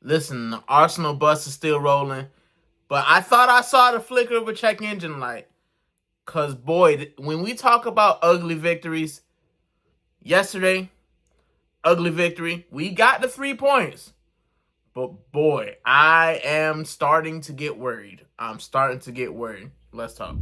Listen, the Arsenal bus is still rolling, but I thought I saw the flicker of a check engine light. Cause boy, when we talk about ugly victories, yesterday, ugly victory, we got the 3 points. But boy, I am starting to get worried. I'm starting to get worried. Let's talk.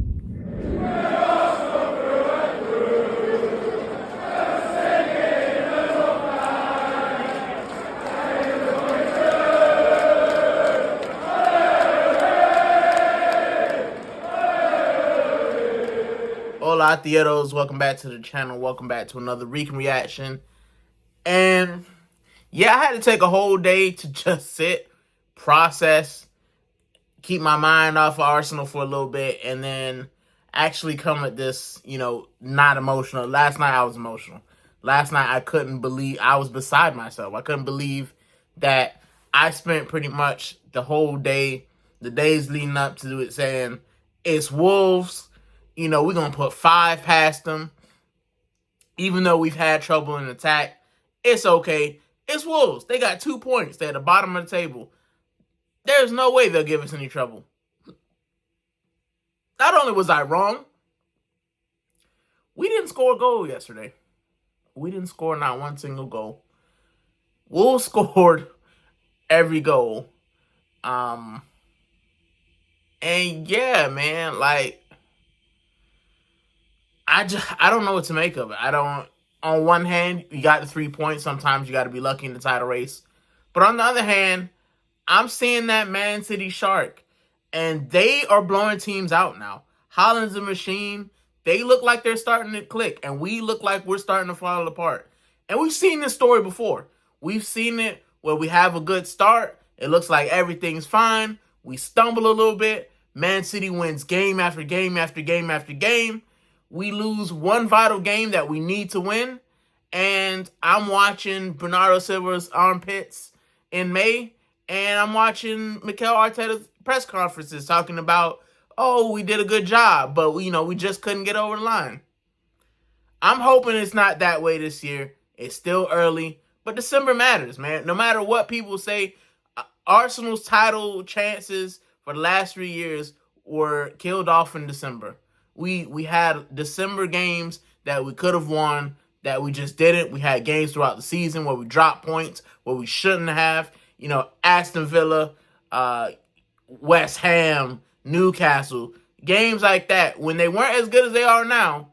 Hola, Tieros. Welcome back to the channel. Welcome back to another Rican reaction. And yeah, I had to take a whole day to just sit, process, keep my mind off of Arsenal for a little bit, and then actually come at this, not emotional. Last night I was emotional. Last night I couldn't believe, I was beside myself. I couldn't believe that I spent pretty much the whole day, the days leading up to it, saying, it's Wolves. We're going to put 5 past them. Even though we've had trouble in attack, it's okay. It's Wolves. They got 2 points. They're at the bottom of the table. There's no way they'll give us any trouble. Not only was I wrong, we didn't score a goal yesterday. We didn't score not one single goal. Wolves scored every goal. And yeah, man, I don't know what to make of it. On one hand, you got the 3 points. Sometimes you got to be lucky in the title race. But on the other hand, I'm seeing that Man City shark, and they are blowing teams out now. Holland's a machine. They look like they're starting to click, and we look like we're starting to fall apart. And we've seen this story before. We've seen it where we have a good start. It looks like everything's fine. We stumble a little bit. Man City wins game after game after game after game. We lose one vital game that we need to win. And I'm watching Bernardo Silva's armpits in May. And I'm watching Mikel Arteta's press conferences talking about, oh, we did a good job, but we just couldn't get over the line. I'm hoping it's not that way this year. It's still early, but December matters, man. No matter what people say, Arsenal's title chances for the last 3 years were killed off in December. We had December games that we could have won that we just didn't. We had games throughout the season where we dropped points where we shouldn't have. Aston Villa, West Ham, Newcastle, games like that, when they weren't as good as they are now,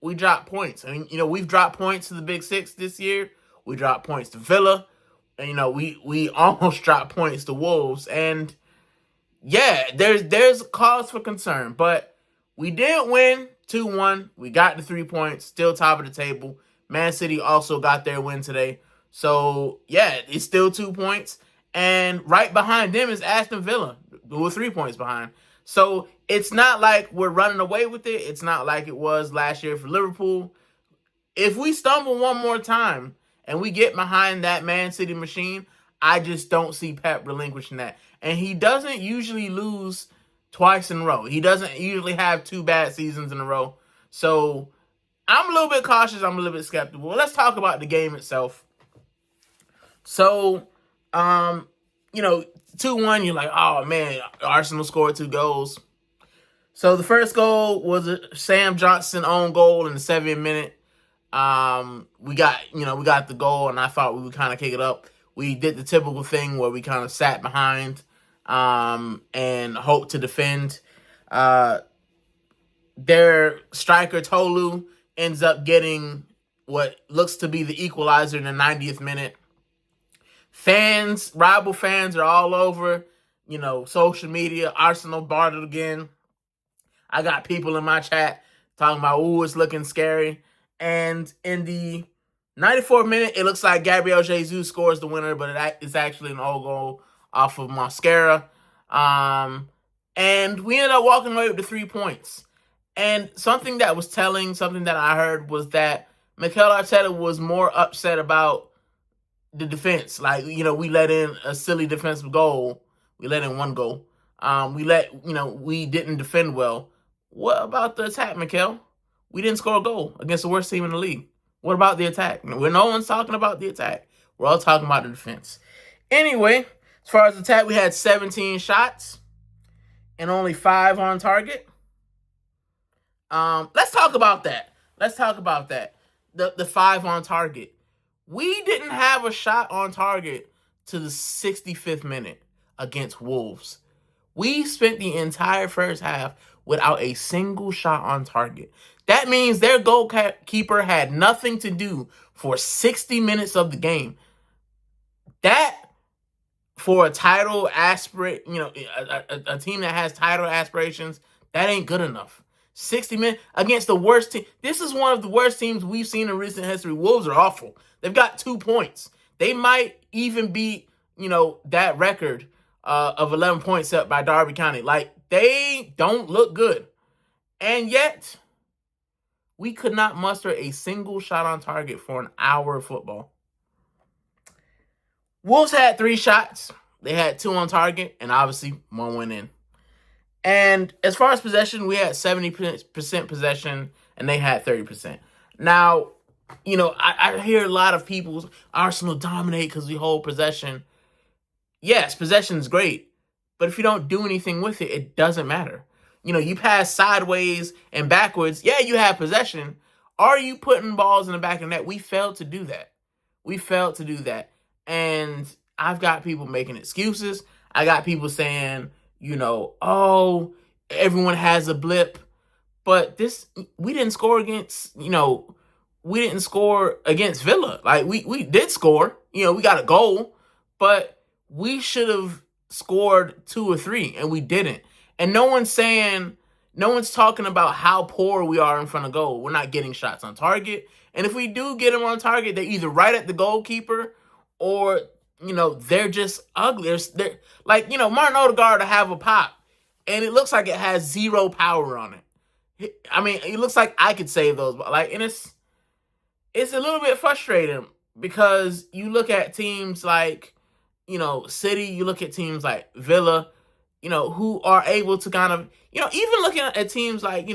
we dropped points. I mean, we've dropped points to the Big Six this year. We dropped points to Villa. And, we almost dropped points to Wolves. And, yeah, there's cause for concern. But we did win 2-1. We got the 3 points, still top of the table. Man City also got their win today. So, yeah, it's still 2 points. And right behind them is Aston Villa, who were 3 points behind. So, it's not like we're running away with it. It's not like it was last year for Liverpool. If we stumble one more time and we get behind that Man City machine, I just don't see Pep relinquishing that. And he doesn't usually lose twice in a row. He doesn't usually have 2 bad seasons in a row. So, I'm a little bit cautious. I'm a little bit skeptical. Let's talk about the game itself. So, 2-1, you're like, oh, man, Arsenal scored 2 goals. So, the first goal was a Sam Johnson own goal in the 70th minute. We got the goal, and I thought we would kind of kick it up. We did the typical thing where we kind of sat behind and hoped to defend. Their striker, Tolu, ends up getting what looks to be the equalizer in the 90th minute. Rival fans are all over, social media. Arsenal barred it again. I got people in my chat talking about, ooh, it's looking scary. And in the 94th minute, it looks like Gabriel Jesus scores the winner, but it's actually an old goal off of Mascara. And we ended up walking away with the 3 points. And something that was telling, something that I heard was that Mikel Arteta was more upset about the defense. We let in a silly defensive goal. We let in 1 goal. We didn't defend well. What about the attack, Mikel? We didn't score a goal against the worst team in the league. What about the attack? No one's talking about the attack. We're all talking about the defense. Anyway, as far as attack, we had 17 shots and only 5 on target. Let's talk about that. The 5 on target. We didn't have a shot on target to the 65th minute against Wolves. We spent the entire first half without a single shot on target. That means their goalkeeper had nothing to do for 60 minutes of the game. That, for a title aspirate, a team that has title aspirations, that ain't good enough. 60 minutes against the worst team. This is one of the worst teams we've seen in recent history. Wolves are awful. They've got 2 points. They might even beat, that record of 11 points set by Derby County. Like, they don't look good. And yet, we could not muster a single shot on target for an hour of football. Wolves had 3 shots. They had 2 on target, and obviously 1 went in. And as far as possession, we had 70% possession, and they had 30%. Now, I hear a lot of people, Arsenal dominate because we hold possession. Yes, possession is great, but if you don't do anything with it, it doesn't matter. You pass sideways and backwards. Yeah, you have possession. Are you putting balls in the back of the net? We failed to do that. And I've got people making excuses. I got people saying, oh, everyone has a blip. But we didn't score against, Villa. Like, we did score. We got a goal. But we should have scored 2 or 3, and we didn't. And no one's talking about how poor we are in front of goal. We're not getting shots on target. And if we do get them on target, they're either right at the goalkeeper or, they're just ugly. They're like, Martin Odegaard to have a pop, and it looks like it has 0 power on it. I mean, it looks like I could save those. And it's a little bit frustrating because you look at teams like, City, you look at teams like Villa, who are able to kind of, even looking at teams like,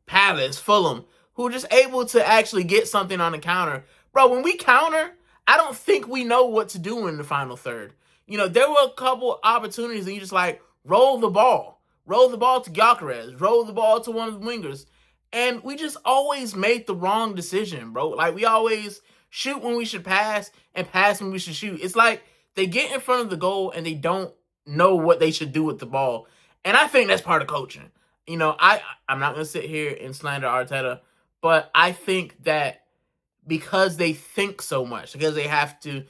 Palace, Fulham, who are just able to actually get something on the counter. Bro, when we counter, I don't think we know what to do in the final third. There were a couple opportunities and you just roll the ball. Roll the ball to Gyökeres. Roll the ball to one of the wingers. And we just always made the wrong decision, bro. Like, we always shoot when we should pass and pass when we should shoot. It's like they get in front of the goal and they don't know what they should do with the ball. And I think that's part of coaching. I'm not going to sit here and slander Arteta, but I think that because they think so much, because they have to,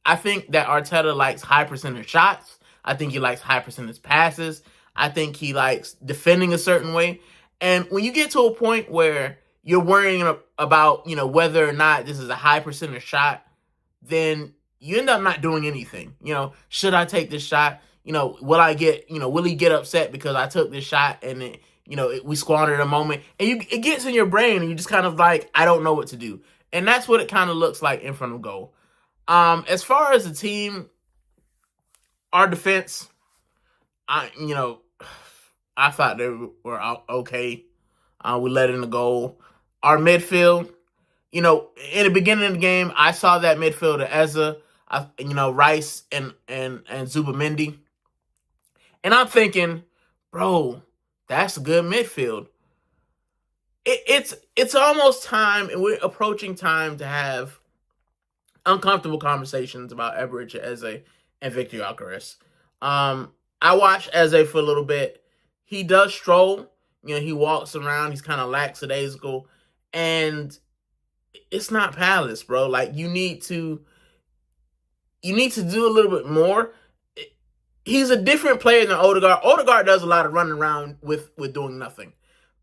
I think that Arteta likes high percentage shots. I think he likes high percentage passes. I think he likes defending a certain way. And when you get to a point where you're worrying about, whether or not this is a high percentage shot, then you end up not doing anything. Should I take this shot? Will he get upset because I took this shot and it, we squandered a moment? And it gets in your brain and you just kind of I don't know what to do. And that's what it kind of looks like in front of goal. As far as the team, our defense, I thought they were okay. We let in the goal. Our midfield, in the beginning of the game, I saw that midfielder Eza, Rice and Zubamendi. And I'm thinking, bro, that's a good midfield. It's almost time, and we're approaching time to have uncomfortable conversations about Eberechi Eze and Victor Gyökeres. I watched Eze for a little bit. He does stroll. He walks around. He's kind of lackadaisical. And it's not Palace, bro. Like, you need to do a little bit more. He's a different player than Odegaard. Odegaard does a lot of running around with doing nothing.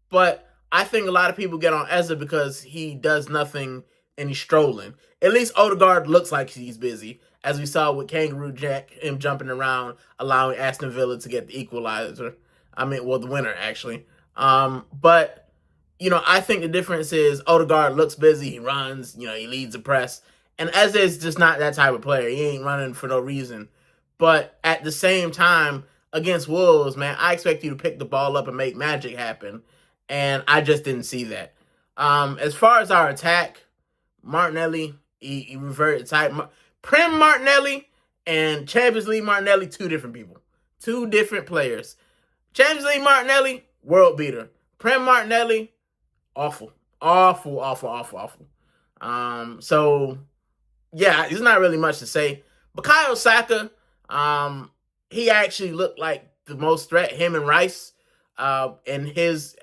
But I think a lot of people get on Eze because he does nothing and he's strolling. At least Odegaard looks like he's busy, as we saw with Kangaroo Jack, him jumping around, allowing Aston Villa to get the equalizer. The winner, actually. But, I think the difference is Odegaard looks busy, he runs, he leads the press. And Eze is just not that type of player. He ain't running for no reason. But at the same time, against Wolves, man, I expect you to pick the ball up and make magic happen. And I just didn't see that. As far as our attack, Martinelli, he reverted type. Prem Martinelli And Champions League Martinelli, two different people. Two different players. Champions League Martinelli, world beater. Prem Martinelli, awful. Awful, awful, awful, awful. So, yeah, there's not really much to say. Bukayo Saka, he actually looked like the most threat, him and Rice, and his,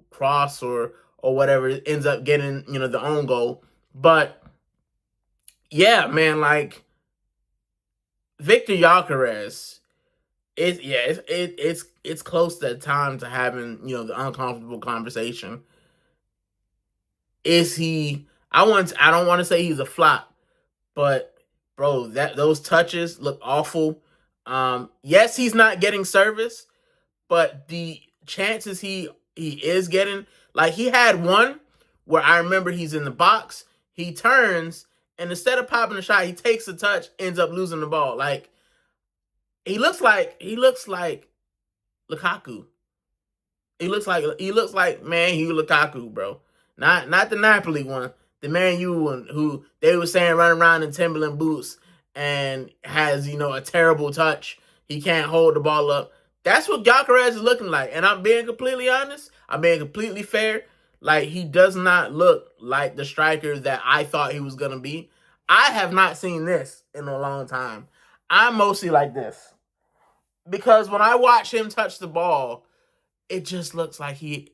cross or whatever ends up getting, the own goal. But, yeah, man, like, Victor Gyökeres, it's close to time to having, the uncomfortable conversation. Is he? I don't want to say he's a flop, but bro, those touches look awful. Yes, he's not getting service, but the chances he is getting, like he had one where I remember he's in the box, he turns, and instead of popping a shot, he takes a touch, ends up losing the ball. Like he looks like Lukaku. He looks like Man U Lukaku, bro. Not the Napoli one. The Man U one who they were saying run around in Timberland boots and has, a terrible touch. He can't hold the ball up. That's what Gyökeres is looking like. And I'm being completely honest. I'm being completely fair. Like, he does not look like the striker that I thought he was going to be. I have not seen this in a long time. I'm mostly like this. Because when I watch him touch the ball, it just looks like he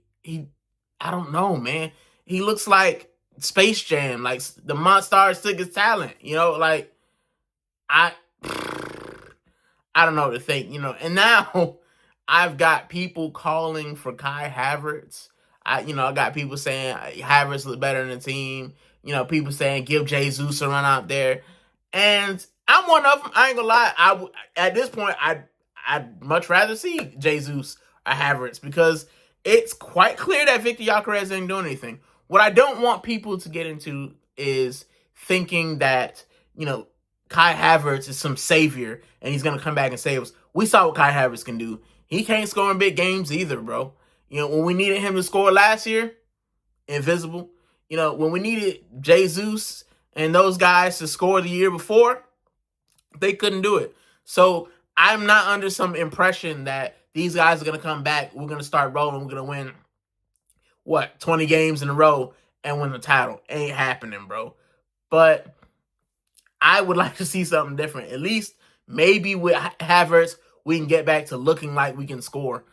I don't know, man. He looks like Space Jam, like the Monstars took his talent, like I don't know what to think, And now I've got people calling for Kai Havertz. I got people saying Havertz look better than the team. People saying give Jesus a run out there, and I'm one of them. I ain't gonna lie. At this point, I'd much rather see Jesus or Havertz because it's quite clear that Victor Gyökeres ain't doing anything. What I don't want people to get into is thinking that, Kai Havertz is some savior and he's going to come back and save us. We saw what Kai Havertz can do. He can't score in big games either, bro. When we needed him to score last year, invisible. When we needed Jesus and those guys to score the year before, they couldn't do it. So I'm not under some impression that these guys are going to come back. We're going to start rolling. We're going to win, 20 games in a row and win the title. Ain't happening, bro. But I would like to see something different. At least maybe with Havertz, we can get back to looking like we can score.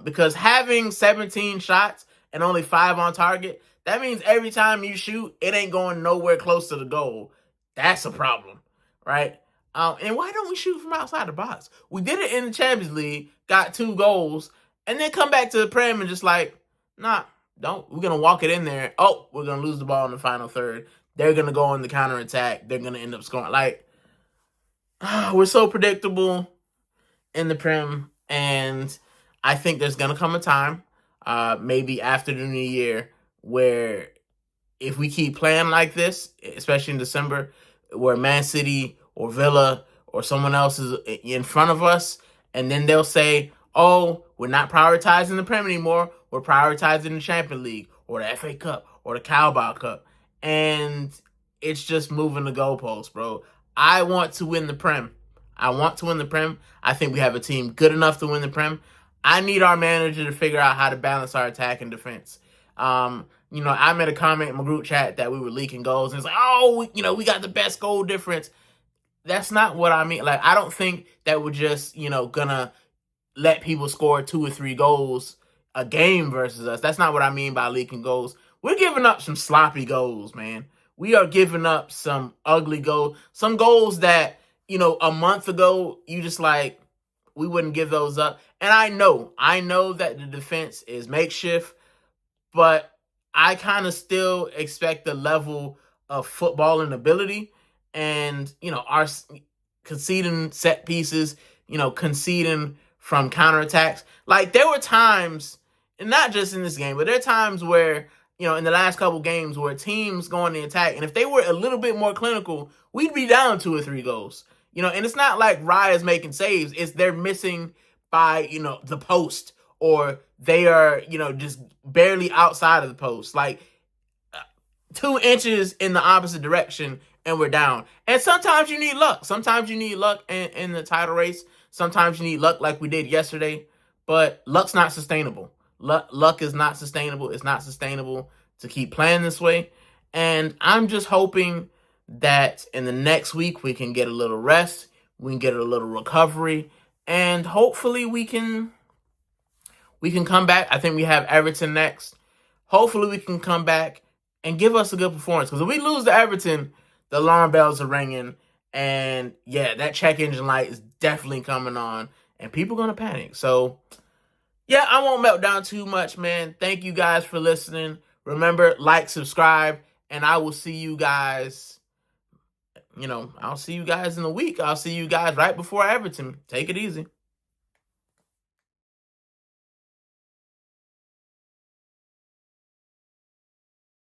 Because having 17 shots and only 5 on target, that means every time you shoot, it ain't going nowhere close to the goal. That's a problem, right? And why don't we shoot from outside the box? We did it in the Champions League, got 2 goals, and then come back to the Prem and just like, nah, don't. We're going to walk it in there. Oh, we're going to lose the ball in the final third. They're going to go on the counterattack. They're going to end up scoring. Like, we're so predictable in the Prem, and I think there's going to come a time, maybe after the new year, where if we keep playing like this, especially in December, where Man City or Villa or someone else is in front of us, and then they'll say, oh, we're not prioritizing the Prem anymore. We're prioritizing the Champions League or the FA Cup or the Carabao Cup. And it's just moving the goalposts, bro. I want to win the Prem. I think we have a team good enough to win the Prem. I need our manager to figure out how to balance our attack and defense. I made a comment in my group chat that we were leaking goals. And it's like, oh, we got the best goal difference. That's not what I mean. Like, I don't think that we're just, gonna let people score 2 or 3 goals a game versus us. That's not what I mean by leaking goals. We're giving up some sloppy goals, man. We are giving up some ugly goals. Some goals that, a month ago, you just like, we wouldn't give those up. And I know that the defense is makeshift, but I kind of still expect the level of footballing ability and, our conceding set pieces, conceding from counterattacks. Like, there were times, and not just in this game, but there are times where, in the last couple games where teams go on the attack, and if they were a little bit more clinical, we'd be down 2 or 3 goals. And it's not like Raya's making saves. It's they're missing by, the post, or they are, just barely outside of the post. Like, 2 inches in the opposite direction, and we're down. And sometimes you need luck. Sometimes you need luck in the title race. Sometimes you need luck like we did yesterday. But luck's not sustainable. Luck is not sustainable. It's not sustainable to keep playing this way. And I'm just hoping that in the next week we can get a little rest. We can get a little recovery. And hopefully we can come back. I think we have Everton next. Hopefully we can come back and give us a good performance. Because if we lose to Everton, the alarm bells are ringing. And yeah, that check engine light is definitely coming on. And people are going to panic. So yeah, I won't melt down too much, man. Thank you guys for listening. Remember, like, subscribe. And I will see you guys, I'll see you guys in a week. I'll see you guys right before Everton. Take it easy.